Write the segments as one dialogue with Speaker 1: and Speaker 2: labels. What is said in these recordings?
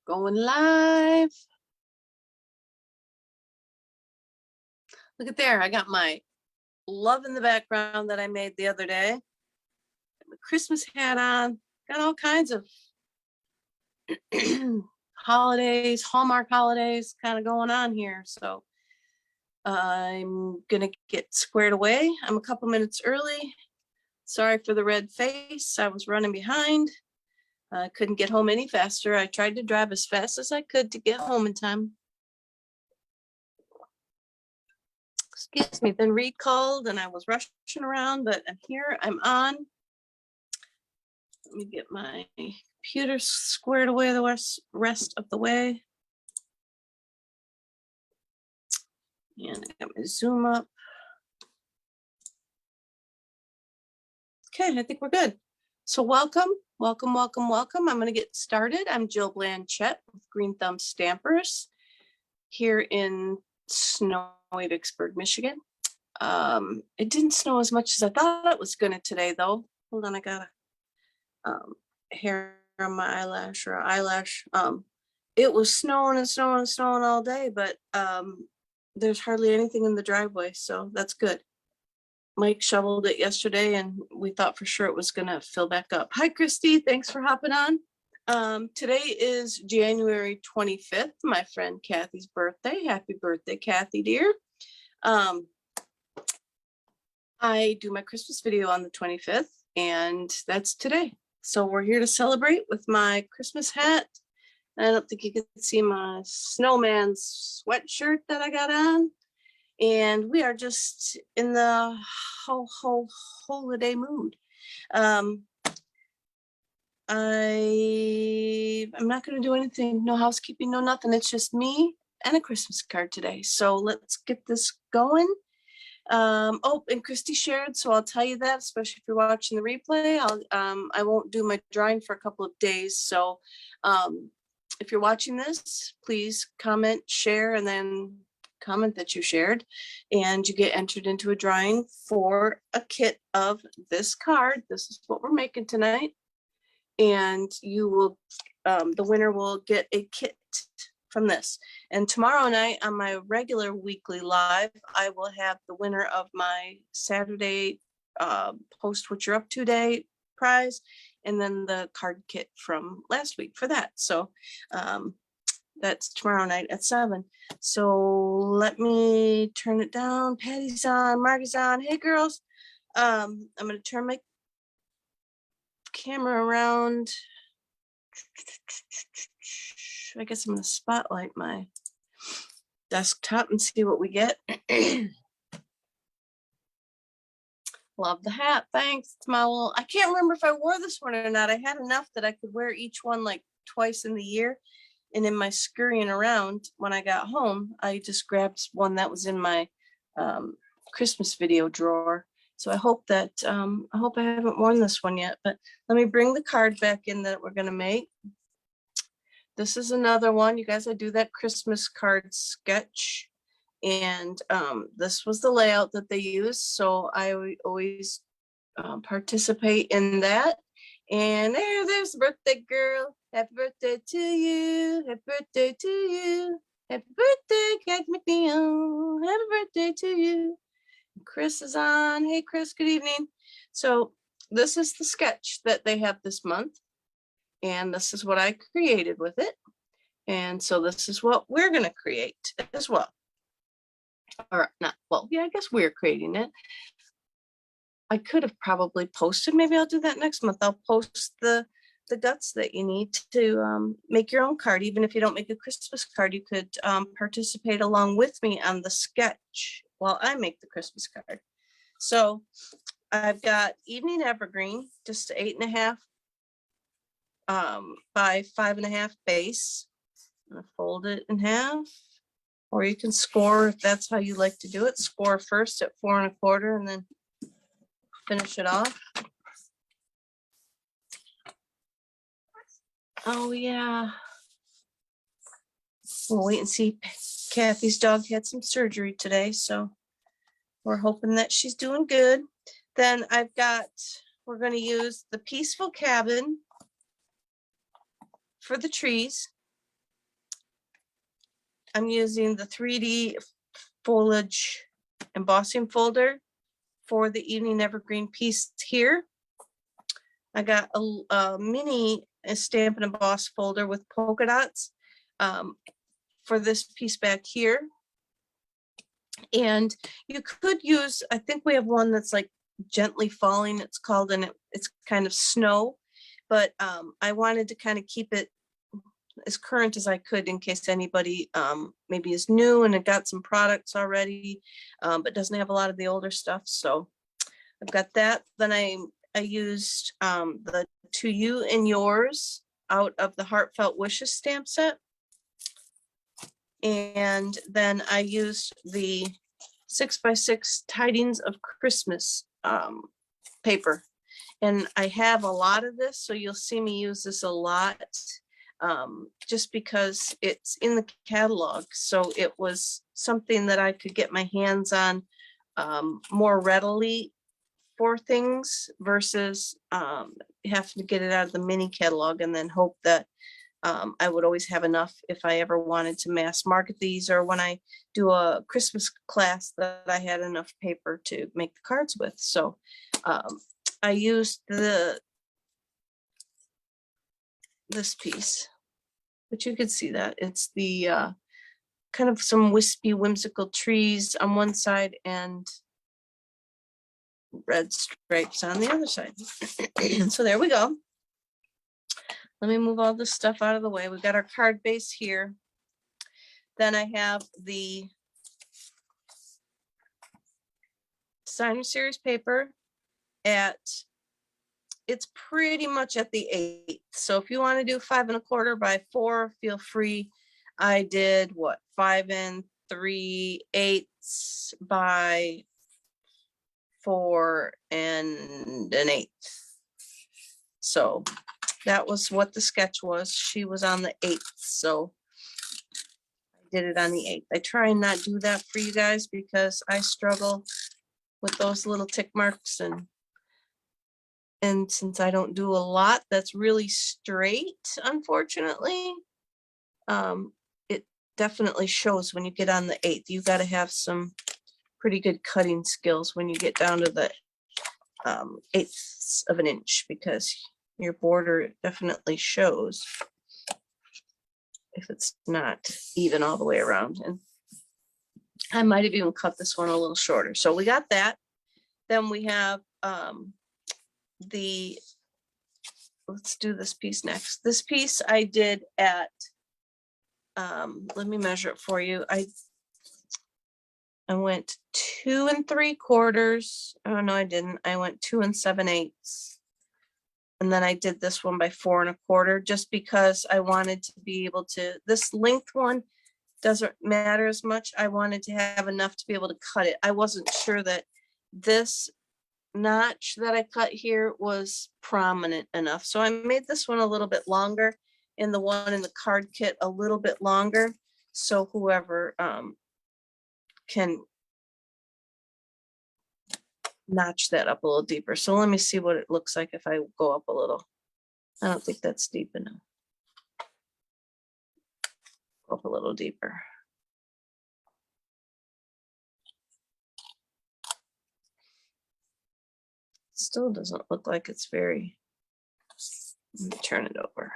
Speaker 1: Going live. Look at there. I got my love in the background that I made the other day. Got my Christmas hat on. Got all kinds of holidays, Hallmark holidays kind of going on here. So I'm going to get squared away. I'm a couple minutes early. Sorry for the red face. I was running behind. I couldn't get home any faster. I tried to drive as fast as I could to get home in time. Excuse me. Then Reed called and I was rushing around, but I'm here. I'm on. Let me get my computer squared away the rest of the way. And I got my Zoom up. Okay, I think we're good. So welcome. I'm going to get started. I'm Jill Blanchette with Green Thumb Stampers here in snowy Vicksburg, Michigan. It didn't snow as much as I thought it was going to today, though. Hold on, I got a hair on my eyelash. It was snowing all day, but there's hardly anything in the driveway, so that's good. Mike shoveled it yesterday and we thought for sure it was gonna fill back up. Hi, Christy, thanks for hopping on. Today is January 25th, my friend Kathy's birthday. Happy birthday, Kathy, dear. I do my Christmas video on the 25th and that's today. So we're here to celebrate with my Christmas hat. I don't think you can see my snowman sweatshirt that I got on. And we are just in the holiday mood. I'm not going to do anything, no housekeeping, no nothing. It's just me and a Christmas card today. So let's get this going. Oh, and Christy shared, so I'll tell you that, especially if you're watching the replay. I won't do my drawing for a couple of days. So if you're watching this, please comment, share, and then comment that you shared, and you get entered into a drawing for a kit of this card. This is what we're making tonight, and you will the winner will get a kit from this. And tomorrow night on my regular weekly live, I will have the winner of my Saturday post what you're up to day prize, and then the card kit from last week for that. So that's tomorrow night at 7. So let me turn it down. Patty's on, Margie's on. Hey girls. I'm gonna turn my camera around. I guess I'm gonna spotlight my desktop and see what we get. Love the hat, thanks. It's my little, I can't remember if I wore this one or not. I had enough that I could wear each one like twice in the year. And in my scurrying around, when I got home, I just grabbed one that was in my Christmas video drawer. So I hope that, I hope I haven't worn this one yet, but let me bring the card back in that we're gonna make. This is another one. You guys, I do that Christmas card sketch. And this was the layout that they use. So I always participate in that. And there's the birthday girl. Happy birthday to you. Happy birthday to you. Happy birthday, Kathy McNeil. Happy birthday to you. Chris is on. Hey, Chris, good evening. So this is the sketch that they have this month. And this is what I created with it. And so this is what we're going to create as well. Or not, well, yeah, I guess we're creating it. I could have probably posted, maybe I'll do that next month. I'll post the guts that you need to make your own card. Even if you don't make a Christmas card, you could participate along with me on the sketch while I make the Christmas card. So I've got Evening Evergreen, just 8.5 by 5.5 base. I'm gonna fold it in half, or you can score if that's how you like to do it. Score first at 4 1/4 and then finish it off. Oh yeah. We'll wait and see. Kathy's dog had some surgery today, so we're hoping that she's doing good. Then we're going to use the Peaceful Cabin for the trees. I'm using the 3D foliage embossing folder for the evening evergreen piece here. I got a mini stamp and emboss folder with polka dots for this piece back here. And you could use, I think we have one that's like gently falling, it's called, and it's kind of snow, but I wanted to kind of keep it as current as I could in case anybody maybe is new and it got some products already, but doesn't have a lot of the older stuff. So I've got that. Then I used the To You and Yours out of the Heartfelt Wishes stamp set. And then I used the 6x6 Tidings of Christmas paper. And I have a lot of this, so you'll see me use this a lot just because it's in the catalog. So it was something that I could get my hands on more readily for things versus having to get it out of the mini catalog and then hope that I would always have enough if I ever wanted to mass market these, or when I do a Christmas class that I had enough paper to make the cards with. So I used this piece, but you could see that it's the kind of some wispy, whimsical trees on one side and red stripes on the other side. So there we go. Let me move all this stuff out of the way. We've got our card base here. Then I have the Designer Series paper it's pretty much at the 8th. So if you want to do 5 1/4 by 4, feel free. I did what, 5 3/8 by 4 1/8. So that was what the sketch was. She was on the 8th, so I did it on the 8th. I try and not do that for you guys because I struggle with those little tick marks, and since I don't do a lot that's really straight, unfortunately, it definitely shows when you get on the 8th. You got to have some pretty good cutting skills when you get down to the 1/8 of an inch, because your border definitely shows if it's not even all the way around. And I might have even cut this one a little shorter. So we got that. Then we have let's do this piece next. This piece I did at let me measure it for you. I went 2 3/4. Oh no, I didn't. I went 2 7/8. And then I did this one by 4 1/4, just because I wanted to be able to, this length one doesn't matter as much. I wanted to have enough to be able to cut it. I wasn't sure that this notch that I cut here was prominent enough. So I made this one a little bit longer and the one in the card kit a little bit longer. So whoever can notch that up a little deeper. So let me see what it looks like if I go up a little. I don't think that's deep enough. Go up a little deeper. Still doesn't look like it's very, let me turn it over.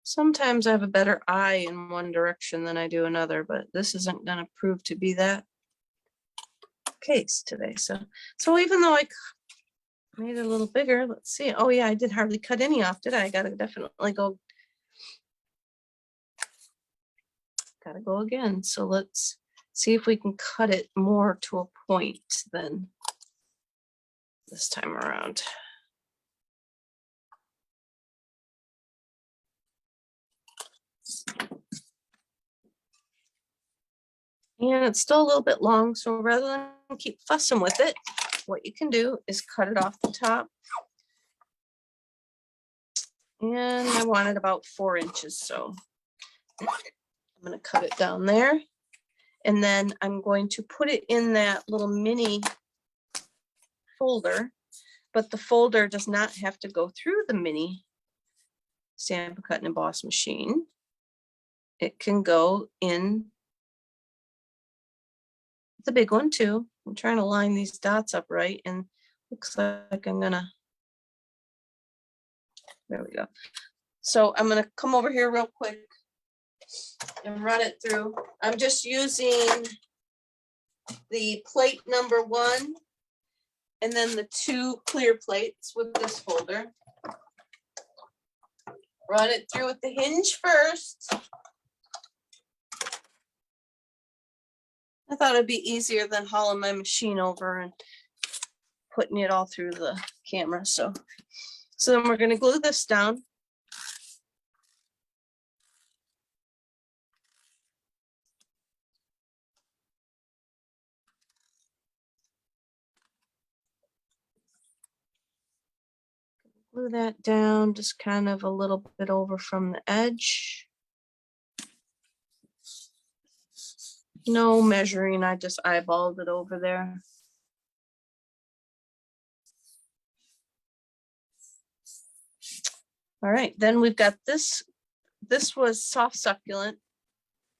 Speaker 1: Sometimes I have a better eye in one direction than I do another, but this isn't going to prove to be that case today. So even though I made it a little bigger, let's see. Oh yeah, I did hardly cut any off, did I? I gotta definitely go. Gotta go again. So let's see if we can cut it more to a point than this time around. And it's still a little bit long, so rather than keep fussing with it, what you can do is cut it off the top. And I wanted about 4 inches, so I'm going to cut it down there. And then I'm going to put it in that little mini folder, but the folder does not have to go through the mini Stamp Cut and Emboss machine. it can go in the big one too. I'm trying to line these dots up right, and looks like I'm gonna, there we go. So I'm gonna come over here real quick and run it through. I'm just using the plate number 1 and then the 2 clear plates with this folder. Run it through with the hinge first. I thought it'd be easier than hauling my machine over and putting it all through the camera. So then we're going to glue this down. Glue that down just kind of a little bit over from the edge. No measuring, I just eyeballed it over there. All right, then we've got this. This was soft succulent.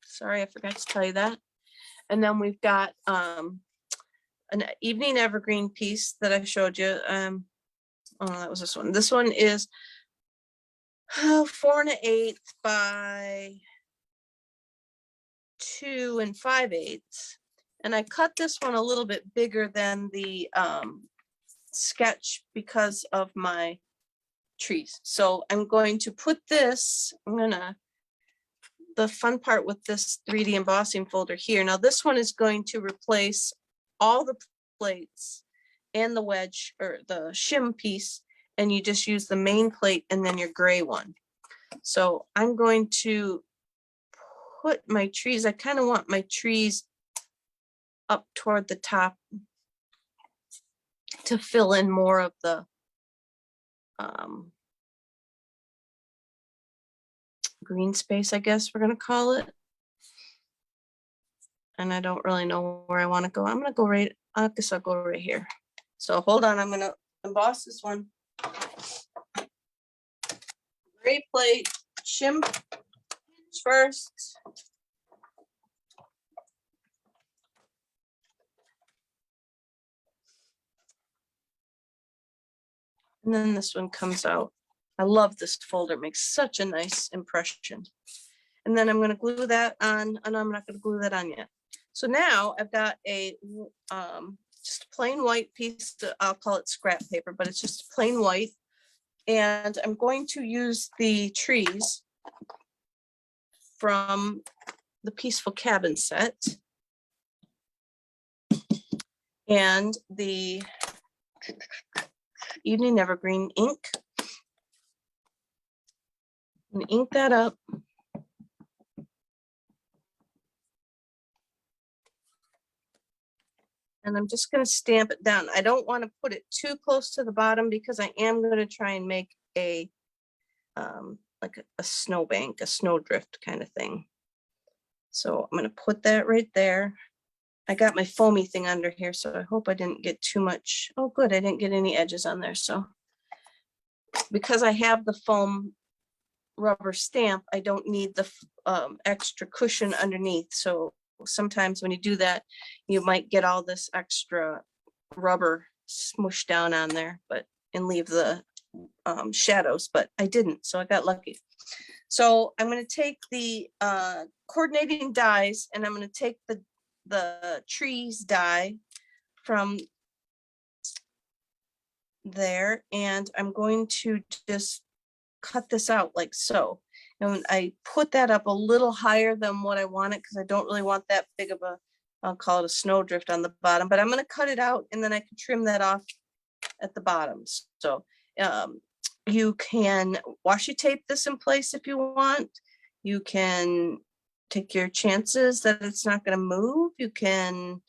Speaker 1: Sorry, I forgot to tell you that. And then we've got an evening evergreen piece that I showed you. Oh, that was this one. This one is 4 1/8 by 2 5/8. And I cut this one a little bit bigger than the sketch because of my trees. So I'm going to put this, the fun part with this 3D embossing folder here. Now this one is going to replace all the plates and the wedge or the shim piece, and you just use the main plate and then your gray one. So I'm going to put my trees, I kind of want my trees up toward the top to fill in more of the green space, I guess we're going to call it. And I don't really know where I want to go. I'm going to go right, I guess I'll go right here. So hold on, I'm going to emboss this one. Gray plate, shim first. And then this one comes out. I love this folder, it makes such a nice impression. And then I'm going to glue that on, and I'm not going to glue that on yet. So now I've got a just a plain white piece, I'll call it scrap paper, but it's just plain white. And I'm going to use the trees from the Peaceful Cabin set and the Evening Evergreen ink. And ink that up. And I'm just going to stamp it down. I don't want to put it too close to the bottom because I am going to try and make a like a snowbank, a snowdrift kind of thing. So I'm going to put that right there. I got my foamy thing under here, so I hope I didn't get too much. Oh, good, I didn't get any edges on there. So because I have the foam rubber stamp, I don't need the extra cushion underneath. So sometimes when you do that, you might get all this extra rubber smushed down on there, but and leave the shadows, but I didn't, so I got lucky. So I'm going to take the coordinating dies, and I'm going to take the trees die from there, and I'm going to just cut this out like so. And I put that up a little higher than what I wanted because I don't really want that big of a, I'll call it a snowdrift on the bottom, but I'm going to cut it out and then I can trim that off at the bottoms. So you can washi tape this in place if you want. You can take your chances that it's not going to move. You can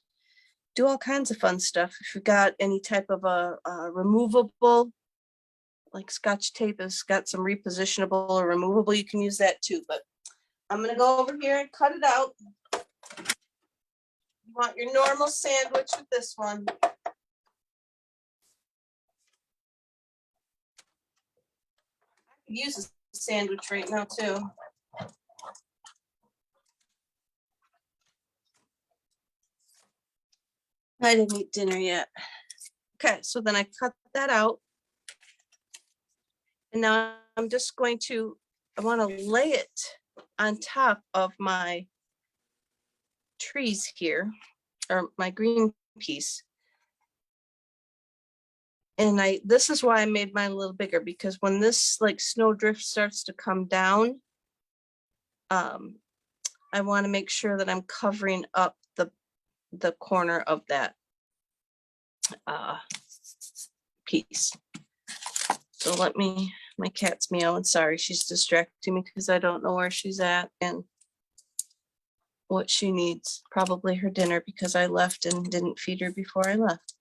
Speaker 1: do all kinds of fun stuff. If you've got any type of a removable, like Scotch tape has got some repositionable or removable, you can use that too. But I'm going to go over here and cut it out. You want your normal sandwich with this one. I could use a sandwich right now too. I didn't eat dinner yet. Okay, so then I cut that out. And now I'm just going to, I want to lay it on top of my trees here, or my green piece. And this is why I made mine a little bigger, because when this like snowdrift starts to come down, I want to make sure that I'm covering up the corner of that piece. So let me, my cat's meowing. Sorry, she's distracting me because I don't know where she's at and what she needs. Probably her dinner because I left and didn't feed her before I left.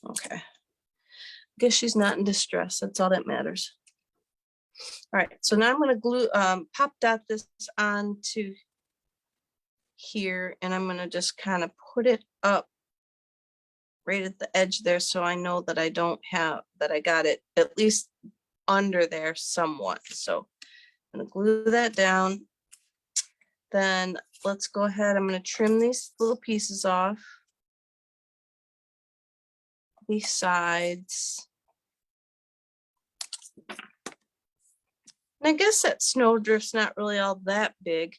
Speaker 1: Okay. Guess she's not in distress. That's all that matters. All right, so now I'm going to glue, pop dot this onto here, and I'm going to just kind of put it up right at the edge there, so I know that I don't have, that I got it at least under there somewhat. So I'm going to glue that down. Then let's go ahead. I'm going to trim these little pieces off. These sides. And I guess that snowdrift's not really all that big.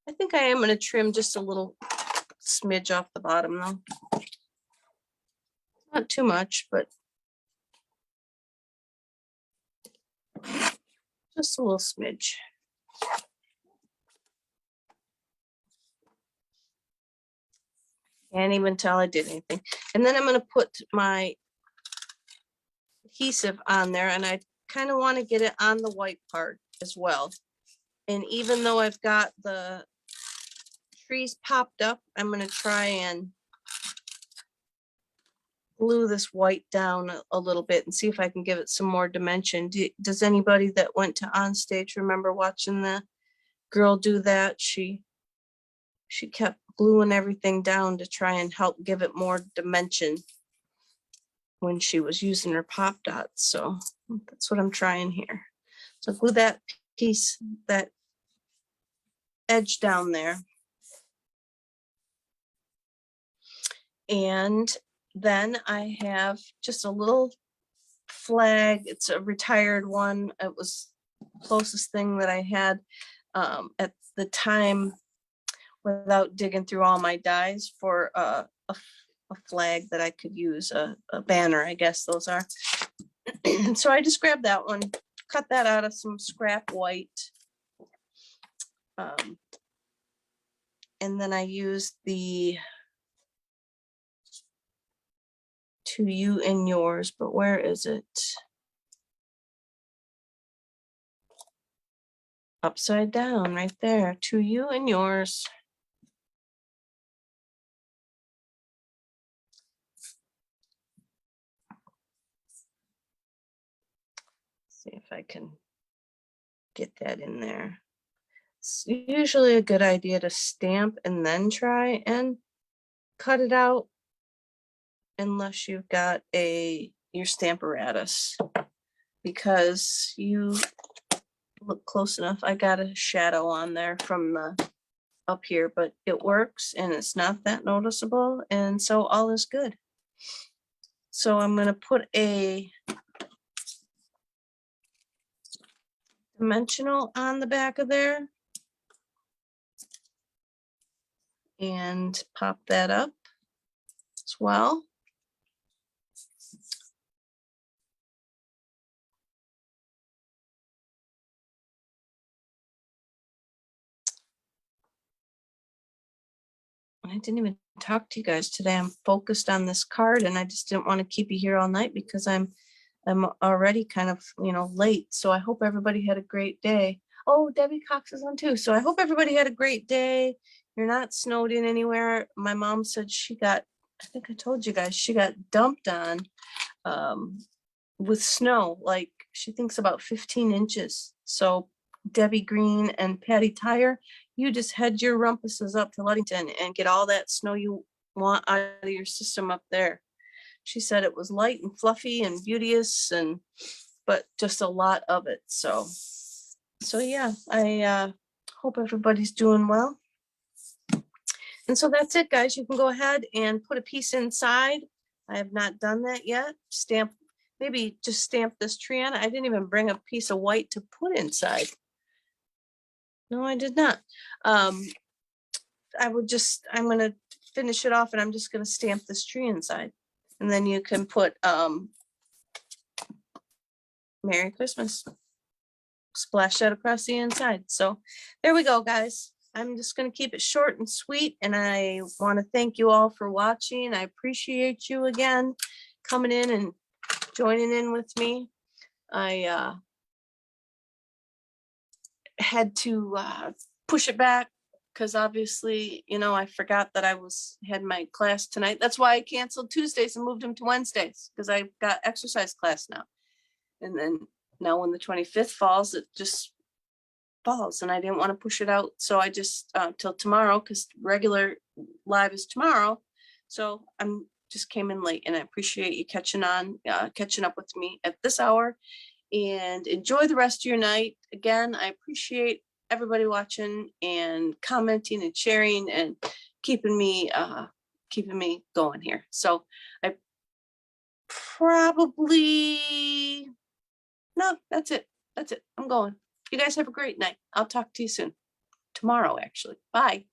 Speaker 1: I think I am going to trim just a little smidge off the bottom though. Not too much, but just a little smidge. Can't even tell I did anything. And then I'm going to put my adhesive on there, and I kind of want to get it on the white part as well. And even though I've got the trees popped up, I'm going to try and glue this white down a little bit and see if I can give it some more dimension. Does anybody that went to On Stage remember watching the girl do that? She kept gluing everything down to try and help give it more dimension when she was using her pop dots. So that's what I'm trying here. So glue that piece, that edge down there. And then I have just a little flag. It's a retired one. It was the closest thing that I had at the time without digging through all my dies for a flag that I could use, a banner, I guess those are. So I just grabbed that one, cut that out of some scrap white. And then I used the To You and Yours, but where is it? Upside down right there. To You and Yours. See if I can get that in there. It's usually a good idea to stamp and then try and cut it out, unless you've got your Stamparatus, because you look close enough. I got a shadow on there from the up here, but it works and it's not that noticeable, and so all is good. So I'm going to put a dimensional on the back of there and pop that up as well. I didn't even talk to you guys today. I'm focused on this card, and I just didn't want to keep you here all night because I'm already kind of, late. So I hope everybody had a great day. Oh, Debbie Cox is on too. So I hope everybody had a great day. You're not snowed in anywhere. My mom said she got, I think I told you guys, she got dumped on with snow. Like, she thinks about 15 inches. So Debbie Green and Patty Tyre, you just head your rumpuses up to Ludington and get all that snow you want out of your system up there. She said it was light and fluffy and beauteous, but just a lot of it. So yeah, I hope everybody's doing well. And so that's it, guys. You can go ahead and put a piece inside. I have not done that yet. Stamp, maybe just stamp this tree on it. I didn't even bring a piece of white to put inside. No, I did not. I'm gonna finish it off and I'm just gonna stamp this tree inside. And then you can put Merry Christmas. Splash that across the inside. So there we go, guys. I'm just going to keep it short and sweet. And I want to thank you all for watching. I appreciate you again coming in and joining in with me. I had to push it back because obviously, you know, I forgot that I had my class tonight. That's why I canceled Tuesdays and moved them to Wednesdays, because I've got exercise class now. And then now when the 25th falls, it just falls, and I didn't want to push it out. So I just till tomorrow, because regular live is tomorrow. So I'm just came in late, and I appreciate you catching up with me at this hour, and enjoy the rest of your night. Again, I appreciate everybody watching and commenting and sharing and keeping me going here. So I probably, no, that's it. I'm going. You guys have a great night. I'll talk to you soon. Tomorrow, actually. Bye.